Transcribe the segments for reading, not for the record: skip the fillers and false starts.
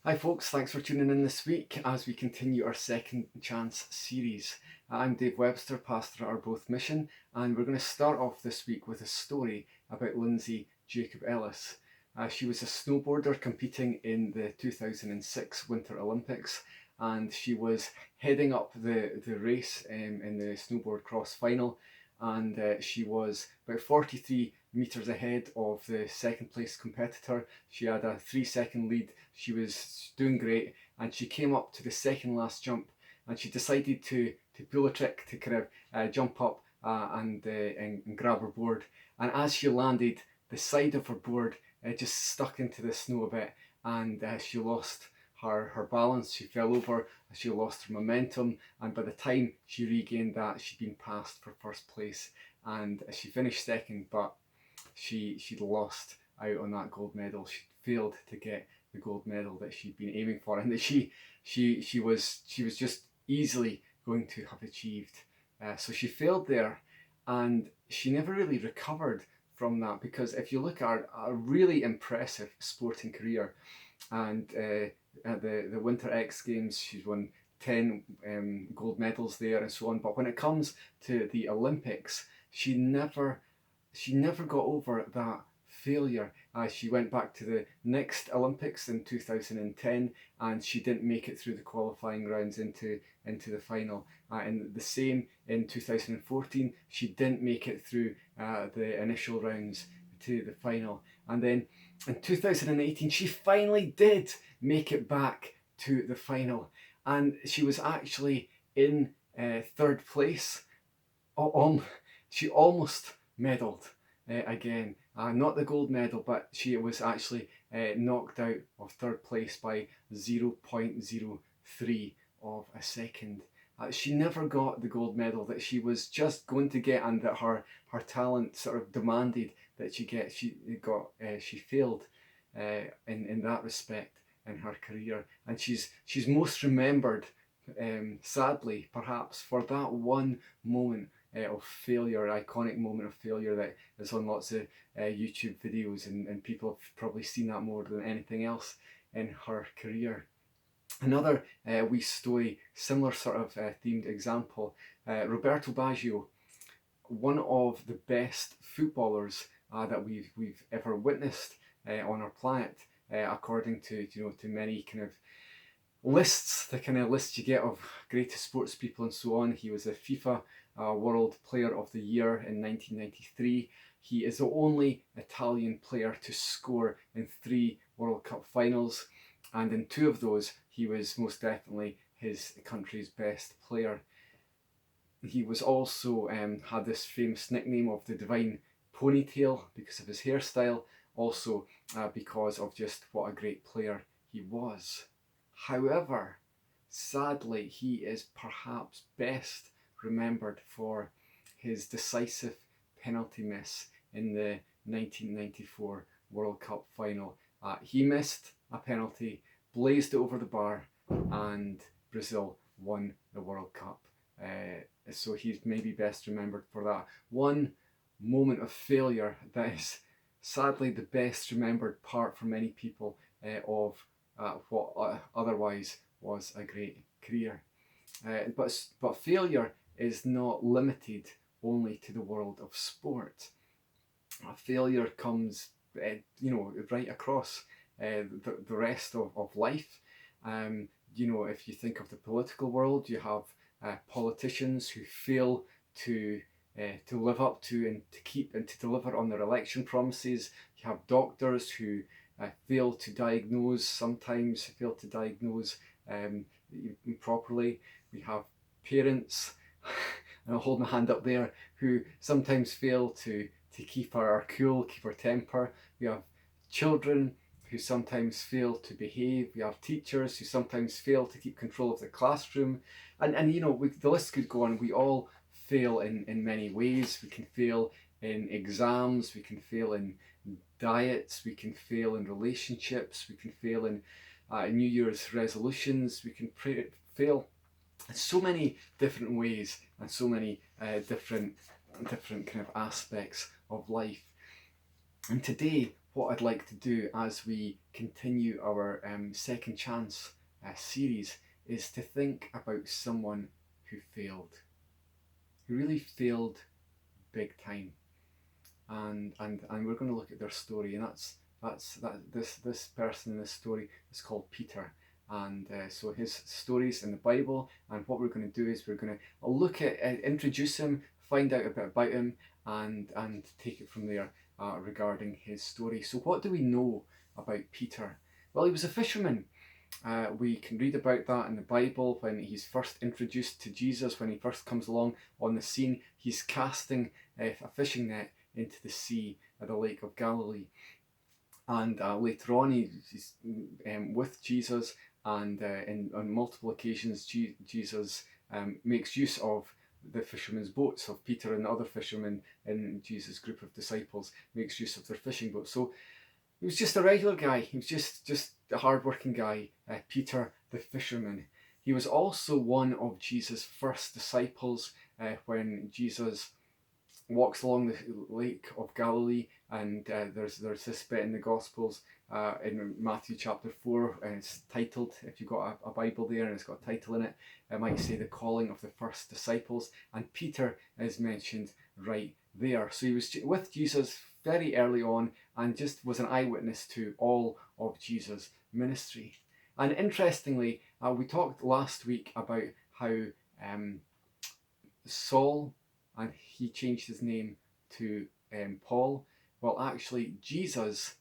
Hi folks, thanks for tuning in this week as we continue our Second Chance series. I'm Dave Webster, pastor at our Both Mission, and we're going to start off this week with a story about Lindsay Jacob Ellis. She was a snowboarder competing in the 2006 Winter Olympics, and she was heading up the race in the snowboard cross final, and she was about 43 metres ahead of the second place competitor. She had a 3 second lead. She was doing great, and she came up to the second last jump, and she decided to pull a trick to kind of jump up and grab her board. And as she landed, the side of her board just stuck into the snow a bit, and she lost her balance. She fell over, she lost her momentum, and by the time she regained that, she'd been passed for first place, and she finished second, but she'd lost out on that gold medal. She'd failed to get the gold medal that she'd been aiming for, and that she was just easily going to have achieved. So she failed there, and she never really recovered from that, because if you look at a really impressive sporting career, and at the Winter X Games she's won 10 gold medals there and so on, but when it comes to the Olympics, she never got over that failure. She went back to the next Olympics in 2010, and she didn't make it through the qualifying rounds into the final. And the same in 2014, she didn't make it through the initial rounds to the final. And then in 2018, she finally did make it back to the final, and she was actually in third place. She almost medalled again. Not the gold medal, but she was actually knocked out of third place by 0.03 of a second. She never got the gold medal that she was just going to get, and that her talent sort of demanded that she get. She failed in that respect in her career, and she's most remembered, sadly perhaps, for that one moment of failure, iconic moment of failure that is on lots of YouTube videos, and people have probably seen that more than anything else in her career. Another wee story, similar sort of themed example, Roberto Baggio, one of the best footballers that we've ever witnessed on our planet, according to many kind of lists, the kind of lists you get of greatest sports people and so on. He was a FIFA World Player of the Year in 1993. He is the only Italian player to score in 3 World Cup finals, and in 2 of those he was most definitely his country's best player. He was also had this famous nickname of the Divine Ponytail because of his hairstyle, also because of just what a great player he was. However, sadly, he is perhaps best remembered for his decisive penalty miss in the 1994 World Cup final. He missed a penalty, blazed it over the bar, and Brazil won the World Cup. So he's maybe best remembered for that one moment of failure that is sadly the best remembered part for many people of what otherwise was a great career. But failure is not limited only to the world of sport. Failure comes right across the rest of life. If you think of the political world, you have politicians who fail to live up to and to keep and to deliver on their election promises. You have doctors who sometimes fail to diagnose properly. We have parents, and I'll hold my hand up there, who sometimes fail to keep our cool, keep our temper. We have children who sometimes fail to behave. We have teachers who sometimes fail to keep control of the classroom. And the list could go on. We all fail in many ways. We can fail in exams, we can fail in diets, we can fail in relationships, we can fail in New Year's resolutions, we can fail in so many different ways and so many different kind of aspects of life. And today what I'd like to do as we continue our Second Chance series is to think about someone who failed, who really failed big time. And we're going to look at their story, and this person in this story is called Peter. And so his stories in the Bible, and what we're going to do is we're going to look at, introduce him, find out a bit about him, and take it from there regarding his story. So what do we know about Peter? Well, he was a fisherman. We can read about that in the Bible when he's first introduced to Jesus. When he first comes along on the scene, he's casting a fishing net into the sea at the Lake of Galilee. And later on, he's with Jesus, and on multiple occasions, Jesus makes use of the fishermen's boats, of Peter and the other fishermen in Jesus' group of disciples, makes use of their fishing boats. So he was just a regular guy. He was just a hard-working guy, Peter the fisherman. He was also one of Jesus' first disciples when Jesus walks along the Lake of Galilee, and there's this bit in the Gospels in Matthew chapter 4, and it's titled, if you've got a Bible there and it's got a title in it, it might say the calling of the first disciples, and Peter is mentioned right there. So he was with Jesus very early on and just was an eyewitness to all of Jesus' ministry. And interestingly, we talked last week about how Saul, and he changed his name to Paul. Well, actually, Jesus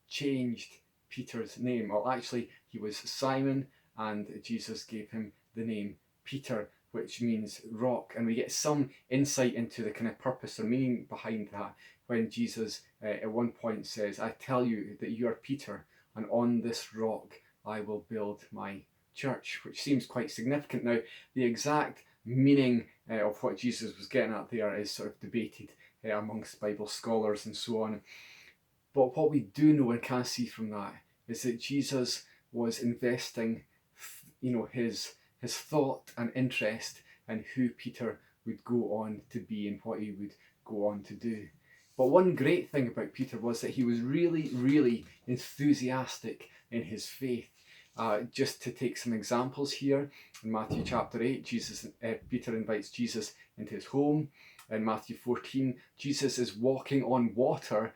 changed Peter's name. Well, actually, he was Simon, and Jesus gave him the name Peter, which means rock. And we get some insight into the kind of purpose or meaning behind that when Jesus at one point says, I tell you that you are Peter, and on this rock I will build my church, which seems quite significant. Now, the exact meaning of what Jesus was getting at there is sort of debated amongst Bible scholars and so on. But what we do know and can see from that is that Jesus was investing, his thought and interest in who Peter would go on to be and what he would go on to do. But one great thing about Peter was that he was really, really enthusiastic in his faith. Just to take some examples here, in Matthew chapter 8, Peter invites Jesus into his home. In Matthew 14, Jesus is walking on water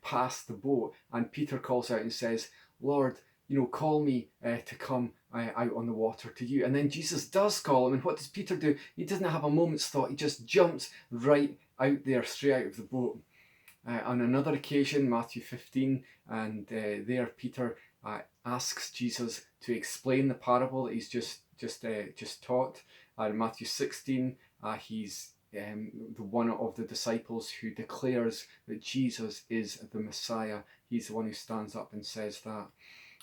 past the boat, and Peter calls out and says, Lord, call me to come out on the water to you. And then Jesus does call him, and what does Peter do? He doesn't have a moment's thought. He just jumps right out there, straight out of the boat. On another occasion, Matthew 15, and there Peter asks Jesus to explain the parable that he's just taught. In Matthew 16, he's the one of the disciples who declares that Jesus is the Messiah. He's the one who stands up and says that.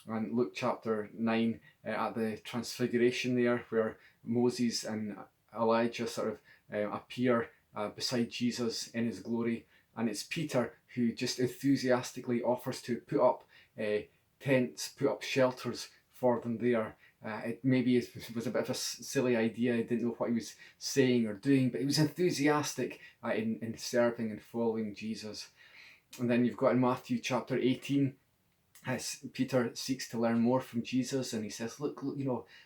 And Luke chapter 9, at the Transfiguration there, where Moses and Elijah sort of appear beside Jesus in his glory, and it's Peter who just enthusiastically offers to put up tents, put up shelters for them there. It maybe was a bit of a silly idea. He didn't know what he was saying or doing, but he was enthusiastic in serving and following Jesus. And then you've got in Matthew chapter 18, as Peter seeks to learn more from Jesus, and he says, look,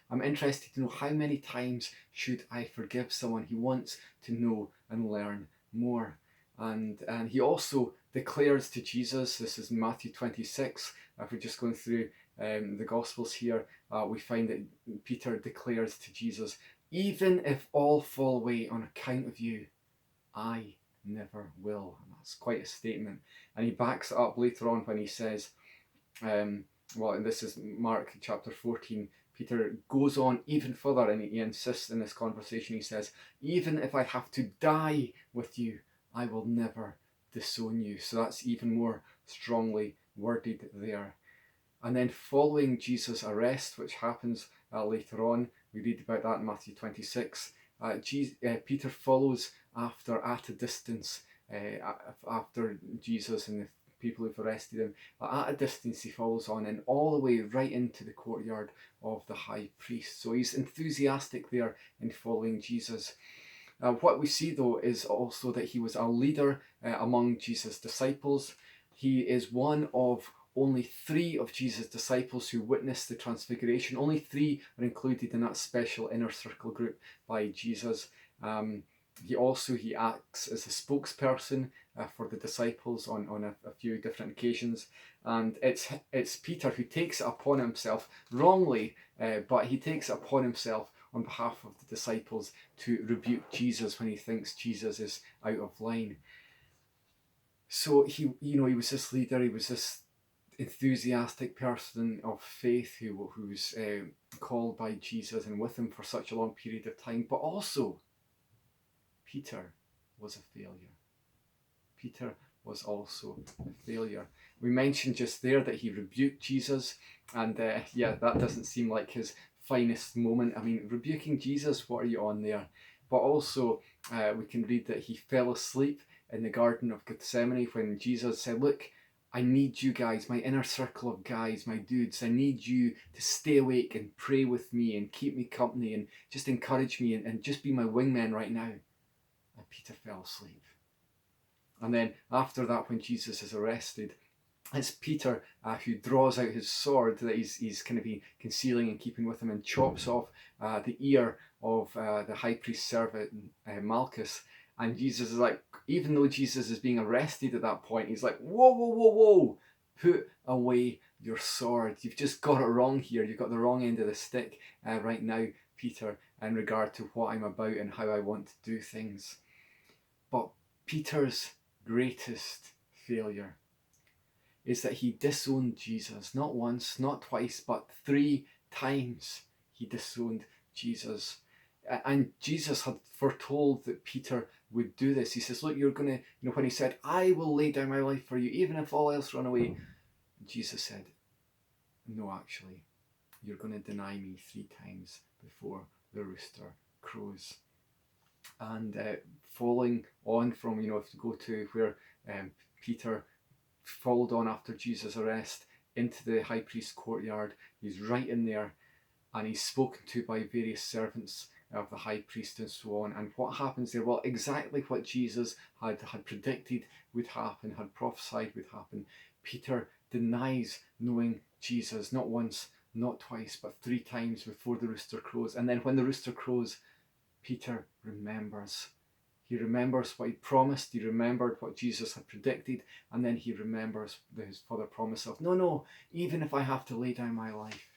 I'm interested to know how many times should I forgive someone. He wants to know and learn more. And he also declares to Jesus, this is Matthew 26, if we're just going through the Gospels here, we find that Peter declares to Jesus, even if all fall away on account of you, I never will. And that's quite a statement. And he backs it up later on when he says, and this is Mark chapter 14, Peter goes on even further, and he insists in this conversation, he says, even if I have to die with you, I will never disown you. So that's even more strongly worded there. And then following Jesus' arrest, which happens later on, we read about that in Matthew 26, Peter follows after at a distance, after Jesus and the people who've arrested him. At a distance he follows on, and all the way right into the courtyard of the high priest. So he's enthusiastic there in following Jesus. What we see though is also that he was a leader among Jesus' disciples. He is one of only 3 of Jesus' disciples who witnessed the transfiguration. Only 3 are included in that special inner circle group by Jesus. He acts as a spokesperson for the disciples on a few different occasions, and it's Peter who takes it upon himself, wrongly, but he takes it upon himself on behalf of the disciples to rebuke Jesus when he thinks Jesus is out of line. So he was this leader, he was this enthusiastic person of faith who was called by Jesus and with him for such a long period of time. But also, Peter was a failure. Peter was also a failure. We mentioned just there that he rebuked Jesus, and that doesn't seem like his finest moment. I mean, rebuking Jesus, what are you on there? But also, we can read that he fell asleep in the Garden of Gethsemane when Jesus said, look, I need you guys, my inner circle of guys, my dudes, I need you to stay awake and pray with me and keep me company and just encourage me and just be my wingman right now. And Peter fell asleep. And then after that, when Jesus is arrested, it's Peter who draws out his sword that he's kind of been concealing and keeping with him and chops off the ear of the high priest's servant Malchus. And Jesus is like, even though Jesus is being arrested at that point, he's like, whoa, whoa, whoa, whoa, put away your sword. You've just got it wrong here. You've got the wrong end of the stick right now, Peter, in regard to what I'm about and how I want to do things. But Peter's greatest failure is that he disowned Jesus, not once, not twice, but 3 times he disowned Jesus. And Jesus had foretold that Peter would do this. He says, look, you're going to, when he said, I will lay down my life for you, even if all else run away. Jesus said, no, actually, you're going to deny me 3 times before the rooster crows. And following on from, if you go to where Peter followed on after Jesus' arrest into the high priest's courtyard, he's right in there and he's spoken to by various servants of the high priest and so on. And what happens there? Well, exactly what Jesus had predicted would happen, had prophesied would happen. Peter denies knowing Jesus, not once, not twice, but 3 times before the rooster crows. And then when the rooster crows, Peter remembers. He remembers what he promised, he remembered what Jesus had predicted, and then he remembers his further promise of, no, even if I have to lay down my life.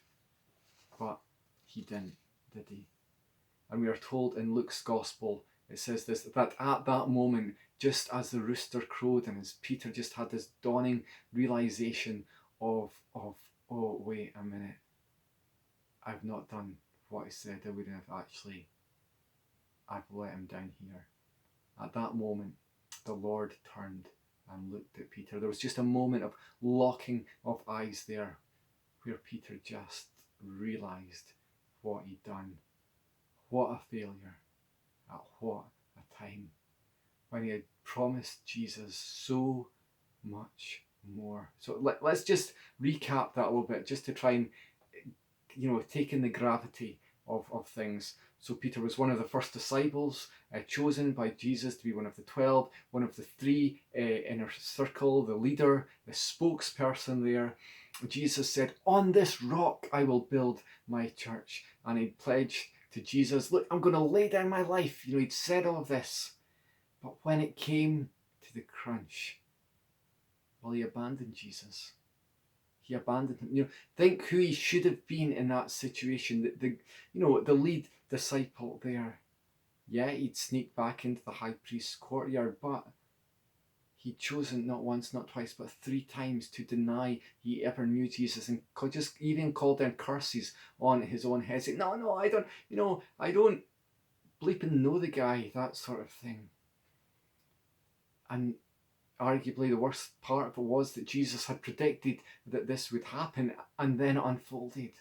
But he didn't, did he? And we are told in Luke's Gospel, it says this, that at that moment, just as the rooster crowed and as Peter just had this dawning realization of oh, wait a minute, I've not done what I said I would have actually. I've let him down here. At that moment, the Lord turned and looked at Peter. There was just a moment of locking of eyes there where Peter just realised what he'd done. What a failure. At what a time. When he had promised Jesus so much more. So let's just recap that a little bit, just to try and, take in the gravity of things. So Peter was one of the first disciples chosen by Jesus to be one of the 12, one of the 3 inner circle, the leader, the spokesperson there. Jesus said, on this rock I will build my church. And he pledged to Jesus, look, I'm going to lay down my life. He'd said all of this. But when it came to the crunch, well, he abandoned Jesus. He abandoned him. Think who he should have been in that situation. The lead disciple there. Yeah, he'd sneaked back into the high priest's courtyard, but he'd chosen not once, not twice, but 3 times to deny he ever knew Jesus, and just even called down curses on his own head, saying, no, I don't bleeping know the guy, that sort of thing. And arguably the worst part of it was that Jesus had predicted that this would happen, and then it unfolded.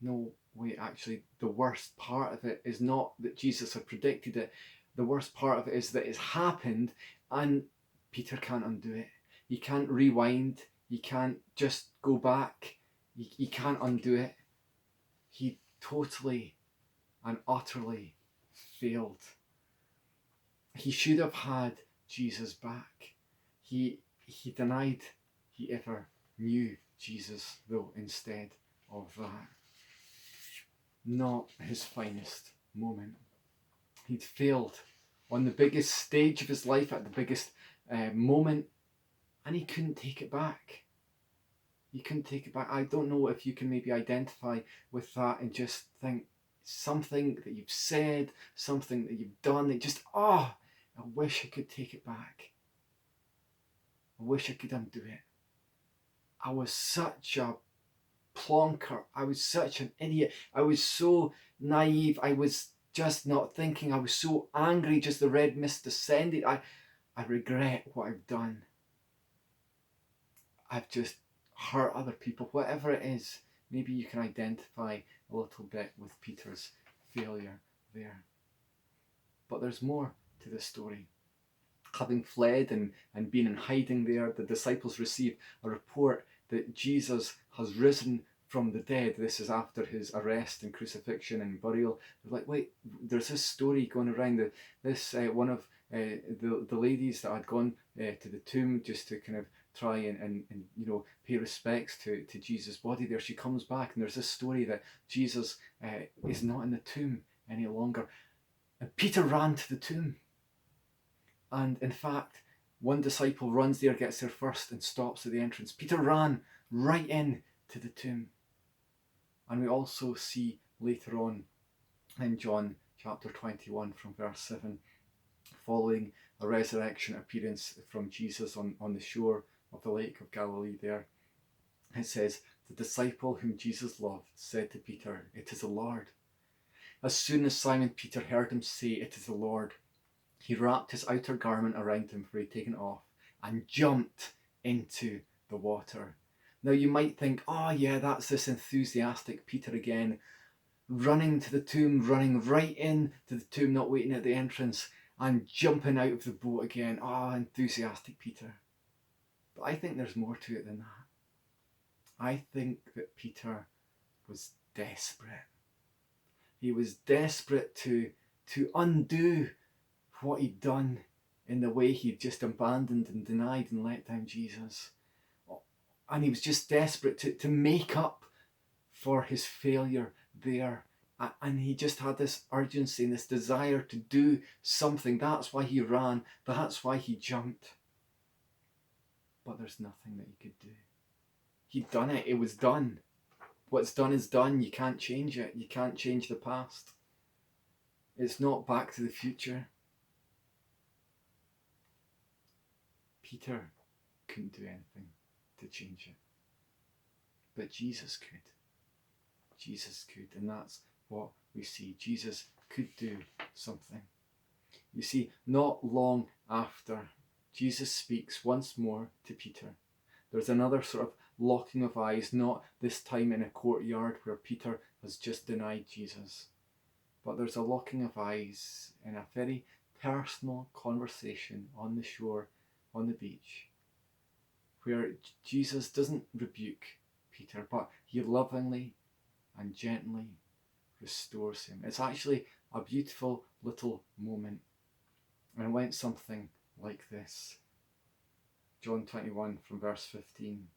No, wait, actually, the worst part of it is not that Jesus had predicted it. The worst part of it is that it's happened, and Peter can't undo it. He can't rewind. He can't just go back. He can't undo it. He totally and utterly failed. He should have had Jesus back. He he denied he ever knew Jesus, though, instead of that. Not his finest moment. He'd failed on the biggest stage of his life, at the biggest moment, and he couldn't take it back. He couldn't take it back. I don't know if you can maybe identify with that and just think something that you've said, something that you've done, that just, I wish I could take it back. I wish I could undo it. I was such a plonker. I was such an idiot. I was so naive. I was just not thinking. I was so angry, just the red mist descended. I regret what I've done. I've just hurt other people, whatever it is. Maybe you can identify a little bit with Peter's failure there. But there's more to the story. Having fled and been in hiding there, the disciples receive a report that Jesus has risen from the dead. This is after his arrest and crucifixion and burial. They're like, wait, there's this story going around. One of the ladies that had gone to the tomb just to kind of try and pay respects to Jesus' body there, she comes back and there's this story that Jesus is not in the tomb any longer. And Peter ran to the tomb. And in fact, one disciple runs there, gets there first and stops at the entrance. Peter ran right in to the tomb. And we also see later on in John chapter 21 from verse 7, following a resurrection appearance from Jesus on the shore of the lake of Galilee there, it says, the disciple whom Jesus loved said to Peter, "It is the Lord." As soon as Simon Peter heard him say, "It is the Lord," he wrapped his outer garment around him, for he had taken it off, and jumped into the water. Now you might think, yeah, that's this enthusiastic Peter again, running to the tomb, running right in to the tomb, not waiting at the entrance, and jumping out of the boat again. Enthusiastic Peter. But I think there's more to it than that. I think that Peter was desperate. He was desperate to undo what he'd done in the way he'd just abandoned and denied and let down Jesus. And he was just desperate to make up for his failure there. And he just had this urgency and this desire to do something. That's why he ran. That's why he jumped. But there's nothing that he could do. He'd done it. It was done. What's done is done. You can't change it. You can't change the past. It's not Back to the Future. Peter couldn't do anything to change it. But Jesus could. Jesus could. And that's what we see. Jesus could do something. You see, not long after, Jesus speaks once more to Peter. There's another sort of locking of eyes, not this time in a courtyard where Peter has just denied Jesus. But there's a locking of eyes in a very personal conversation on the shore, on the beach, where Jesus doesn't rebuke Peter, but he lovingly and gently restores him. It's actually a beautiful little moment. And it went something like this. John 21 from verse 15.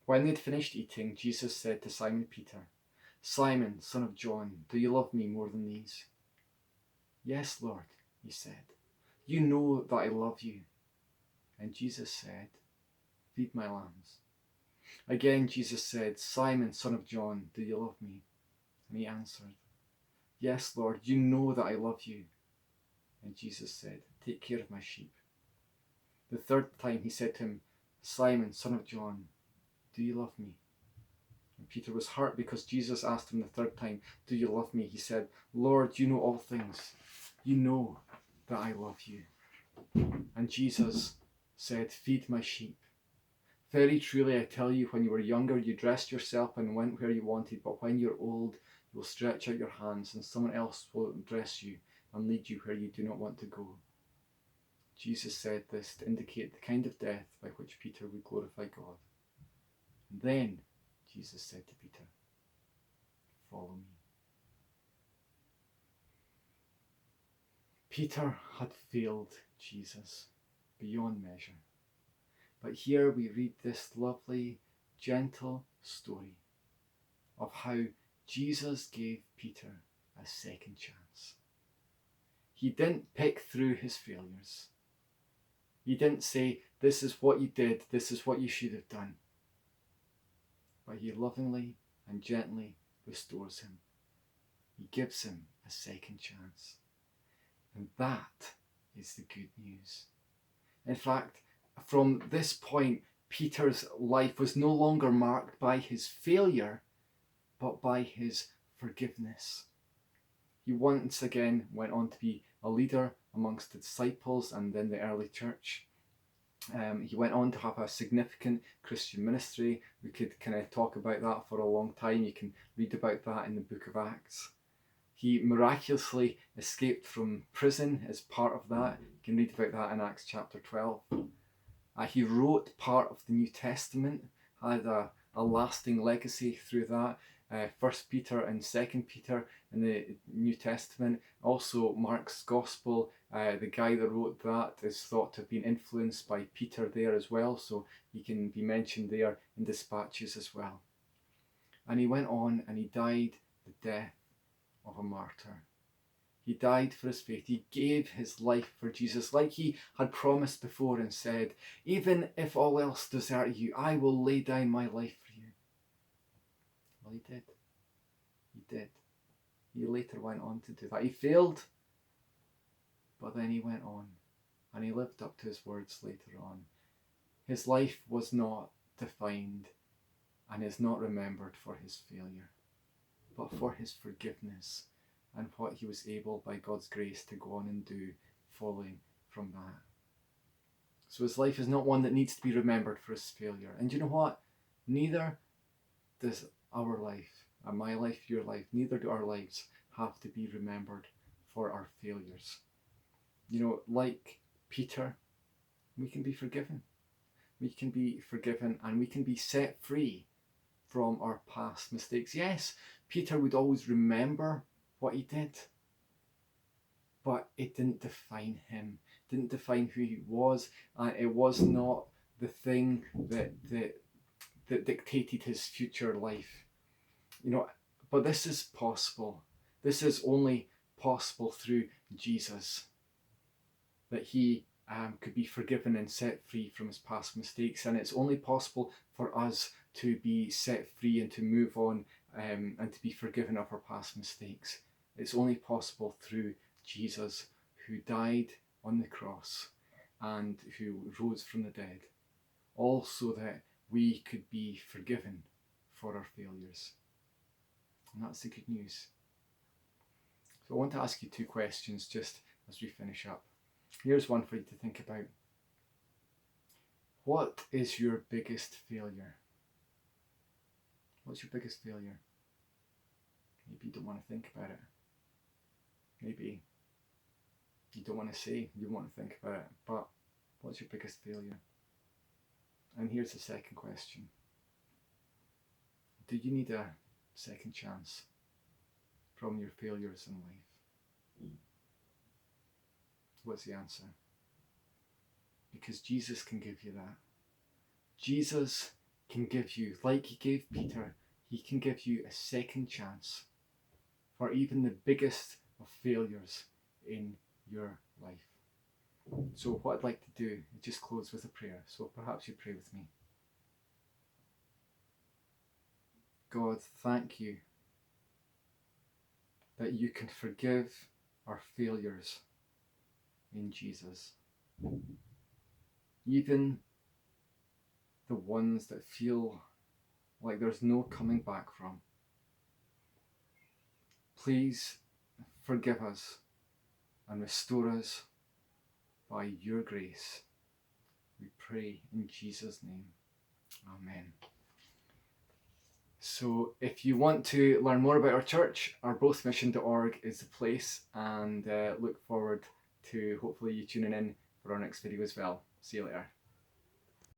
When they had finished eating, Jesus said to Simon Peter, "Simon, son of John, do you love me more than these?" "Yes, Lord," he said. "You know that I love you." And Jesus said, "Feed my lambs." Again Jesus said, "Simon, son of John, do you love me?" And he answered, "Yes, Lord, you know that I love you." And Jesus said, "Take care of my sheep." The third time he said to him, "Simon, son of John, do you love me?" And Peter was hurt because Jesus asked him the third time, "Do you love me?" He said, "Lord, you know all things. You know that I love you." And Jesus said, "Feed my sheep. Very truly I tell you, when you were younger, you dressed yourself and went where you wanted, but when you're old, you will stretch out your hands and someone else will dress you and lead you where you do not want to go." Jesus said this to indicate the kind of death by which Peter would glorify God. And then Jesus said to Peter, "Follow me." Peter had failed Jesus beyond measure. But here we read this lovely, gentle story of how Jesus gave Peter a second chance. He didn't pick through his failures. He didn't say, this is what you did, this is what you should have done. But he lovingly and gently restores him. He gives him a second chance. And that is the good news. In fact, from this point, Peter's life was no longer marked by his failure, but by his forgiveness. He once again went on to be a leader amongst the disciples and in the early church. He went on to have a significant Christian ministry. We could kind of talk about that for a long time. You can read about that in the book of Acts. He miraculously escaped from prison as part of that. You can read about that in Acts chapter 12. He wrote part of the New Testament, had a lasting legacy through that. 1 Peter and 2 Peter in the New Testament. Also Mark's Gospel, the guy that wrote that is thought to have been influenced by Peter there as well, so he can be mentioned there in dispatches as well. And he went on and he died the death of a martyr. He died for his faith. He gave his life for Jesus, like he had promised before and said, even if all else desert you, I will lay down my life for you. Well, he did. He did. He later went on to do that. He failed, but then he went on and he lived up to his words later on. His life was not defined and is not remembered for his failure, but for his forgiveness and what he was able by God's grace to go on and do following from that. So his life is not one that needs to be remembered for his failure. And you know what? Neither does our life, and my life, your life, neither do our lives have to be remembered for our failures. You know, like Peter, we can be forgiven. We can be forgiven and we can be set free from our past mistakes. Yes, Peter would always remember what he did, but it didn't define him, didn't define who he was, and it was not the thing that dictated his future life. You know, but this is possible. This is only possible through Jesus, that he could be forgiven and set free from his past mistakes, and it's only possible for us to be set free and to move on and to be forgiven of our past mistakes. It's only possible through Jesus, who died on the cross and who rose from the dead, all so that we could be forgiven for our failures. And that's the good news. So I want to ask you two questions just as we finish up. Here's one for you to think about. What is your biggest failure? What's your biggest failure? Maybe you don't want to think about it. Maybe you don't want to say, you want to think about it, but what's your biggest failure? And here's the second question. Do you need a second chance from your failures in life? What's the answer? Because Jesus can give you that. Jesus can give you, like he gave Peter, he can give you a second chance for even the biggest of failures in your life. So what I'd like to do is just close with a prayer. So perhaps you pray with me. God, thank you that you can forgive our failures in Jesus. Even the ones that feel like there's no coming back from. Please forgive us and restore us by your grace. We pray in Jesus' name. Amen. So if you want to learn more about our church, ourbothmission.org is the place, and look forward to hopefully you tuning in for our next video as well. See you later.